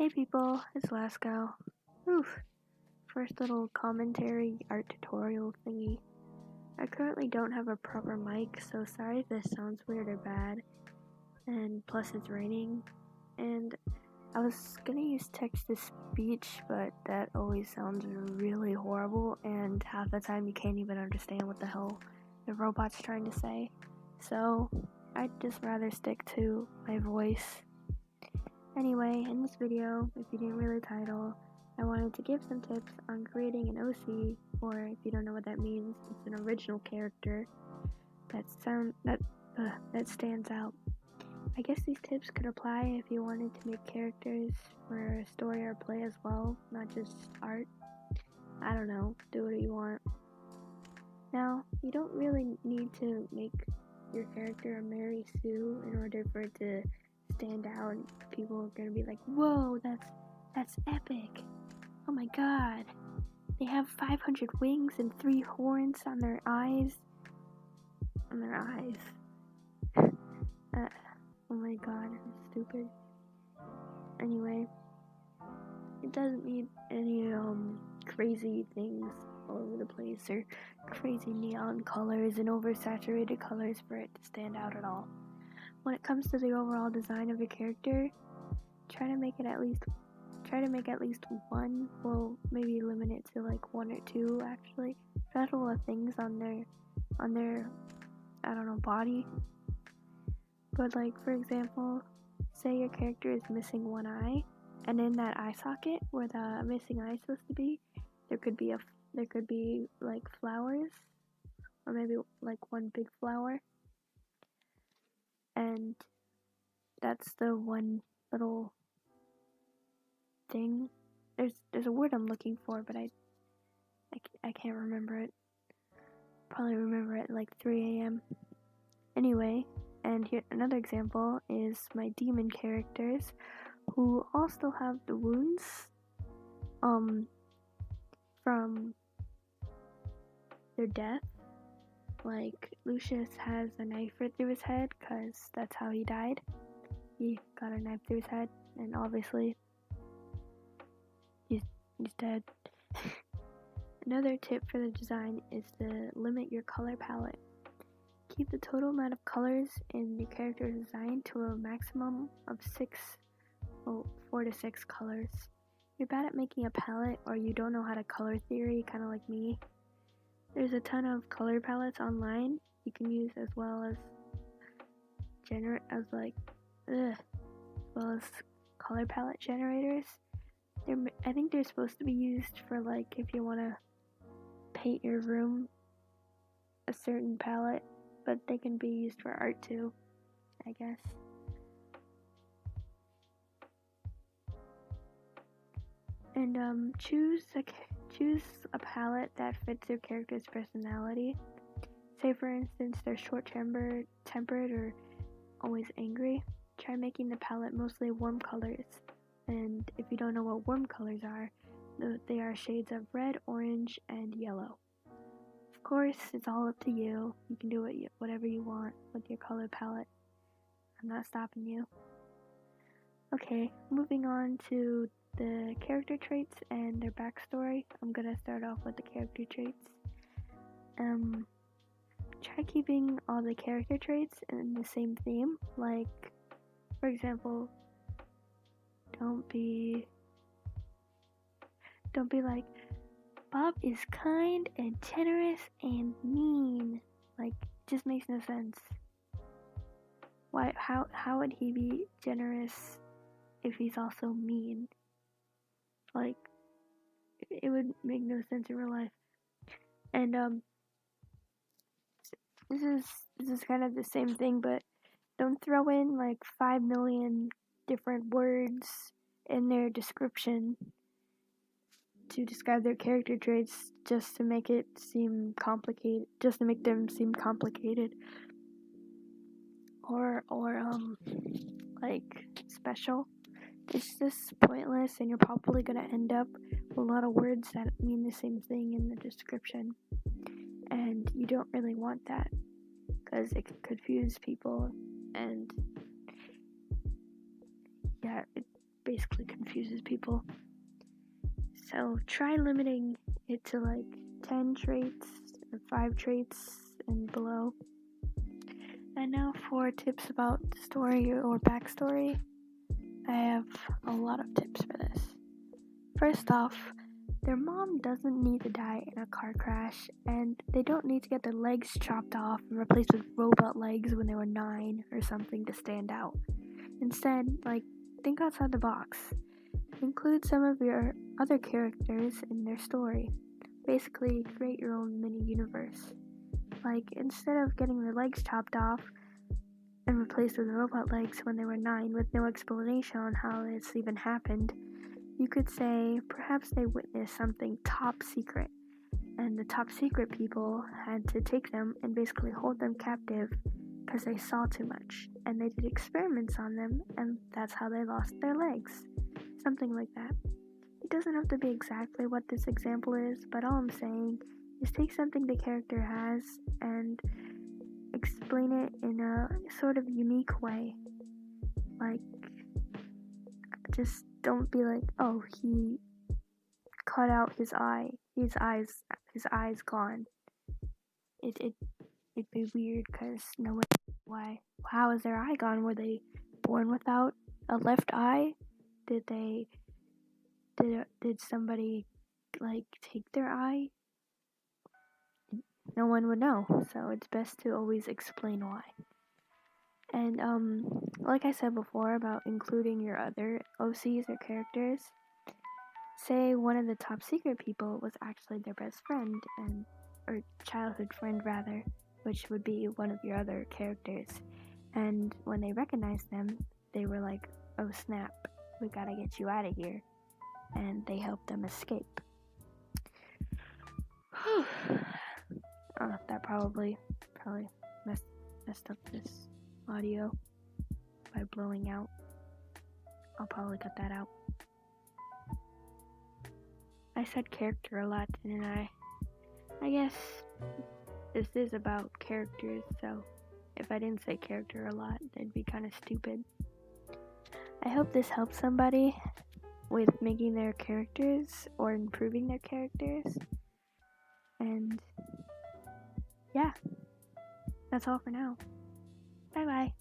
Hey people, it's Lasco. Oof. First little commentary art tutorial thingy. I currently don't have a proper mic, so sorry if this sounds weird or bad. And plus it's raining. And I was gonna use text to speech, but that always sounds really horrible, and half the time you can't even understand what the hell the robot's trying to say. So I'd just rather stick to my voice. Anyway, in this video, if you didn't read the title, I wanted to give some tips on creating an OC, or if you don't know what that means, it's an original character that stands out. I guess these tips could apply if you wanted to make characters for a story or play as well, not just art. I don't know, do what you want. Now, you don't really need to make your character a Mary Sue in order for it to stand out and people are gonna be like, whoa, that's epic. Oh my god. They have 500 wings and 3 horns on their eyes. Oh my god, I'm stupid. Anyway, it doesn't need any crazy things all over the place or crazy neon colors and oversaturated colors for it to stand out at all. When it comes to the overall design of a character, try to make at least one, well, maybe limit it to like 1 or 2 actually, special things on their I don't know, body. But like, for example, say your character is missing one eye, and in that eye socket where the missing eye is supposed to be, there could be like flowers, or maybe like one big flower. And that's the one little thing. There's a word I'm looking for, but I can't remember it. Probably remember it at like 3 a.m. Anyway, and here another example is my demon characters, who all still have the wounds from their death. Like, Lucius has a knife right through his head, cause that's how he died. He got a knife through his head, and obviously, he's dead. Another tip for the design is to limit your color palette. Keep the total amount of colors in your character's design to a maximum of 4 to 6 colors. If you're bad at making a palette, or you don't know how to color theory, kind of like me, there's a ton of color palettes online you can use, as well as color palette generators. I think they're supposed to be used for like if you want to paint your room a certain palette, but they can be used for art too, I guess. And choose a palette that fits your character's personality. Say for instance they're short-tempered or always angry. Try making the palette mostly warm colors. And if you don't know what warm colors are, they are shades of red, orange, and yellow. Of course, it's all up to you. You can do whatever you want with your color palette. I'm not stopping you. Okay, moving on to the character traits and their backstory. I'm gonna start off with the character traits. Try keeping all the character traits in the same theme. Like, for example, don't be like, Bob is kind and generous and mean. Like, just makes no sense. Why? How would he be generous if he's also mean? Like, it would make no sense in real life. And this is kind of the same thing, but don't throw in like 5 million different words in their description to describe their character traits just to make them seem complicated, or like special. It's just pointless, and you're probably gonna end up with a lot of words that mean the same thing in the description, and you don't really want that because it can confuse people, and yeah, it basically confuses people. So try limiting it to like 10 traits or 5 traits and below. And now for tips about story or backstory. I have a lot of tips for this. First off, their mom doesn't need to die in a car crash, and they don't need to get their legs chopped off and replaced with robot legs when they were 9 or something to stand out. Instead, think outside the box. Include some of your other characters in their story. Basically, create your own mini universe. Instead of getting their legs chopped off and replaced with robot legs when they were 9 with no explanation on how this even happened, you could say perhaps they witnessed something top secret, and the top secret people had to take them and basically hold them captive because they saw too much, and they did experiments on them, and that's how they lost their legs. Something like that. It doesn't have to be exactly what this example is, but all I'm saying is take something the character has and explain it in a sort of unique way. Just don't be like, oh, he cut out his eye. His eye's gone. It'd be weird because no one knows why. How is their eye gone? Were they born without a left eye? Did somebody take their eye? No one would know, so it's best to always explain why. And like I said before about including your other OCs or characters, say one of the top secret people was actually their best friend or childhood friend rather, which would be one of your other characters. And when they recognized them, they were like, oh snap, we gotta get you out of here. And they helped them escape. That probably messed up this audio by blowing out. I'll probably cut that out. I said character a lot, didn't I? I guess this is about characters, so if I didn't say character a lot, that'd be kind of stupid. I hope this helps somebody with making their characters or improving their characters. And yeah, that's all for now. Bye bye.